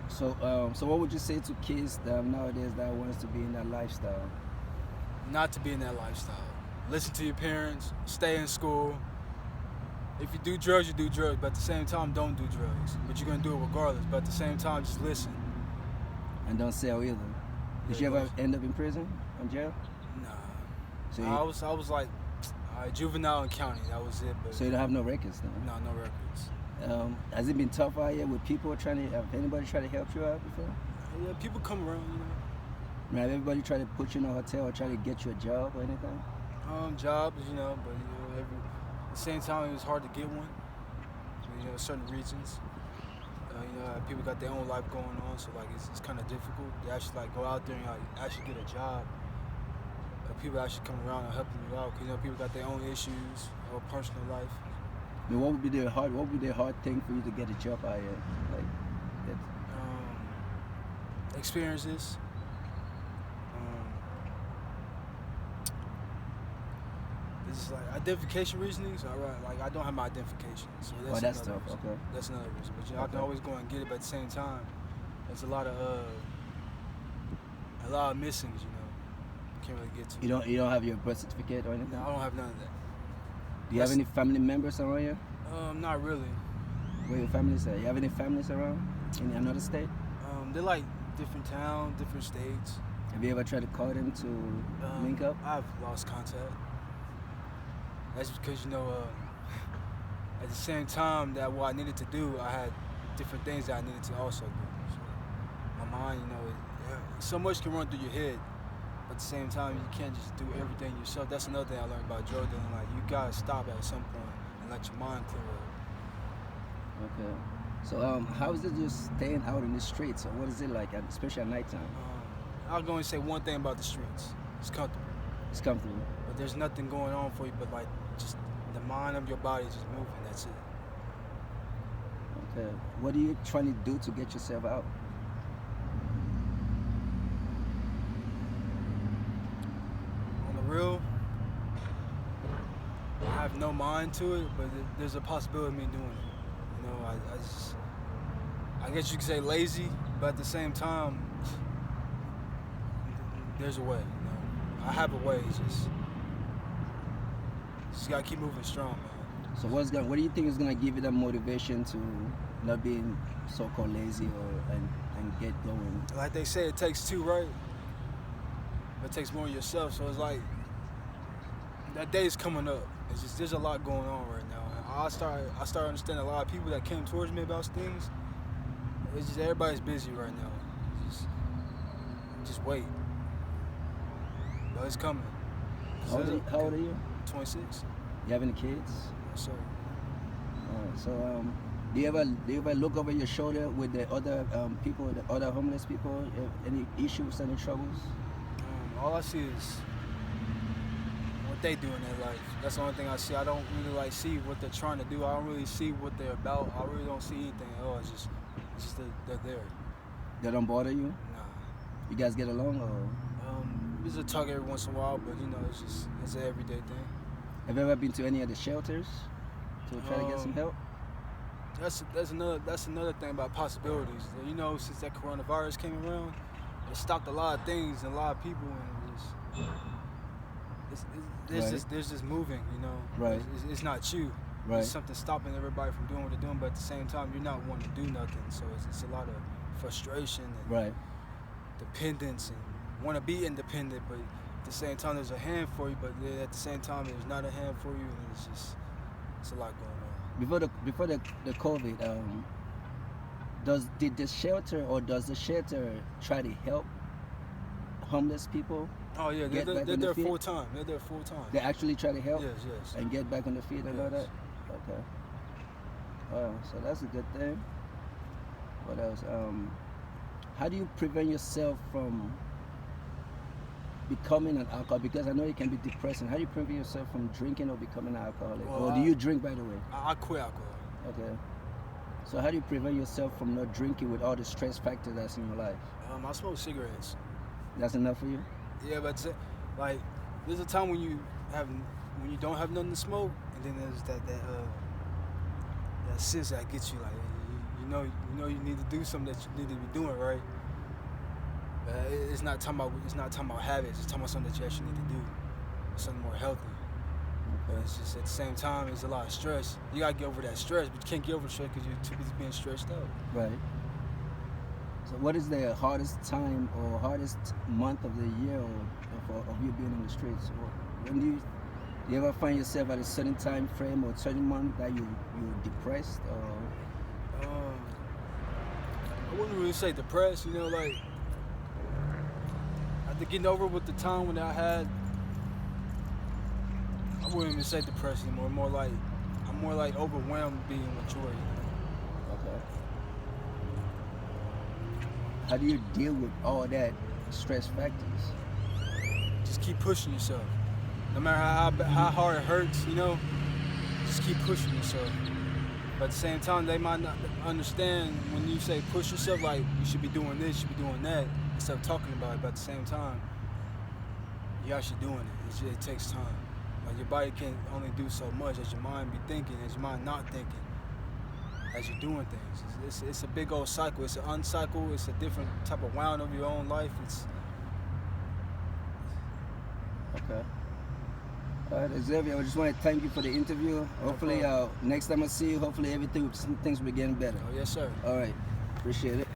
So what would you say to kids that nowadays that wants to be in that lifestyle? Not to be in that lifestyle. Listen to your parents. Stay in school. If you do drugs, you do drugs. But at the same time, don't do drugs. But you're gonna do it regardless. But at the same time, just listen. And don't sell either. Did you ever end up in prison, in jail? Nah. So I was like juvenile and county. That was it. But so you don't have no records now? no records. Has it been tough out here with people trying to? Have anybody try to help you out before? Yeah, people come around, you know. I mean, have everybody try to put you in a hotel or try to get you a job or anything? Jobs, you know, but at the same time, it was hard to get one. You know, certain regions. People got their own life going on, so like it's kind of difficult. They actually like go out there and like actually get a job. People actually come around and helping you out, because people got their own issues or personal life. I mean, what would be the hard thing for you to get a job out here? Like, experiences. It's like identification reasonings. All right, like I don't have my identification, so that's tough. Reason. Okay. That's another reason. But I can always go and get it. But at the same time, there's a lot of missings. You know, can't really get to. You don't have your birth certificate or anything? No, I don't have none of that. Do you have any family members around here? Not really. Where your family's at? You have any families around in another state? They're like different towns, different states. Have you ever tried to call them to link up? I've lost contact. That's because, at the same time that what I needed to do, I had different things that I needed to also do. So my mind, so much can run through your head, but at the same time, you can't just do everything yourself. That's another thing I learned about drug dealing. Like, you gotta stop at some point and let your mind clear up. Okay. So how is it just staying out in the streets? Or what is it like, especially at nighttime? I'll go and say one thing about the streets. It's comfortable. It's comfortable. But there's nothing going on for you but like just the mind of your body just moving. That's it. Okay. What are you trying to do to get yourself out? On the real, I have no mind to it, but there's a possibility of me doing it. I guess you could say lazy, but at the same time, there's a way. I have a way. Just gotta keep moving strong, man. So what do you think is gonna give you that motivation to not being so-called lazy and get going? Like they say, it takes two, right? But it takes more of yourself. So it's like that day's coming up. It's just there's a lot going on right now. And I start understanding a lot of people that came towards me about things. It's just everybody's busy right now. Just wait. But it's coming. How old are you? 26. You have any kids? Yes, sir. Alright, so do you ever look over your shoulder with the other people, the other homeless people? Any issues, any troubles? All I see is what they do in their life. That's the only thing I see. I don't really see what they're trying to do. I don't really see what they're about. I really don't see anything at all. It's just they're there. They don't bother you? Nah. You guys get along, or? We just talk every once in a while, but it's an everyday thing. Have you ever been to any of the shelters to try to get some help? That's another thing about possibilities. Since that coronavirus came around, it stopped a lot of things and a lot of people, and there's this moving. Right. It's not you. Right. It's something stopping everybody from doing what they're doing, but at the same time, you're not wanting to do nothing. So it's a lot of frustration and dependence and want to be independent, but at the same time, there's a hand for you, but at the same time, there's not a hand for you, and it's a lot going on. Before the COVID, did the shelter try to help homeless people? Oh yeah, they're there full time. They're there full time. They actually try to help. Yes. And get back on their feet and all that. Okay. So that's a good thing. What else? How do you prevent yourself from becoming an alcoholic? Because I know it can be depressing. How do you prevent yourself from drinking or becoming an alcoholic? Well, or do you drink, by the way? I quit alcohol. Okay. So how do you prevent yourself from not drinking with all the stress factors that's in your life? I smoke cigarettes. That's enough for you? Yeah, but like there's a time when you don't have nothing to smoke, and then there's that sense that gets you like you need to do something that you need to be doing, right? It's not talking about habits. It's talking about something that you actually need to do, something more healthy. But it's just at the same time, it's a lot of stress. You gotta get over that stress, but you can't get over the stress because you're too busy being stressed out. Right. So, what is the hardest time or hardest month of the year of you being in the streets? Or when do you ever find yourself at a certain time frame or certain month that you're depressed or? I wouldn't really say depressed. Like after getting over with the time when I had. I wouldn't even say depressed anymore. I'm more like overwhelmed being mature. Okay. How do you deal with all that stress factors? Just keep pushing yourself. No matter how hard it hurts, just keep pushing yourself. But at the same time, they might not understand when you say push yourself, like you should be doing this, you should be doing that, instead of talking about it. But at the same time, you're actually doing it. It takes time. Like your body can only do so much as your mind be thinking, as your mind not thinking, as you're doing things. It's a big old cycle. It's an uncycle. It's a different type of wound of your own life. Okay. All right, Xavier, I just want to thank you for the interview. Hopefully, next time I see you, hopefully things will be getting better. Oh, yes, sir. All right. Appreciate it.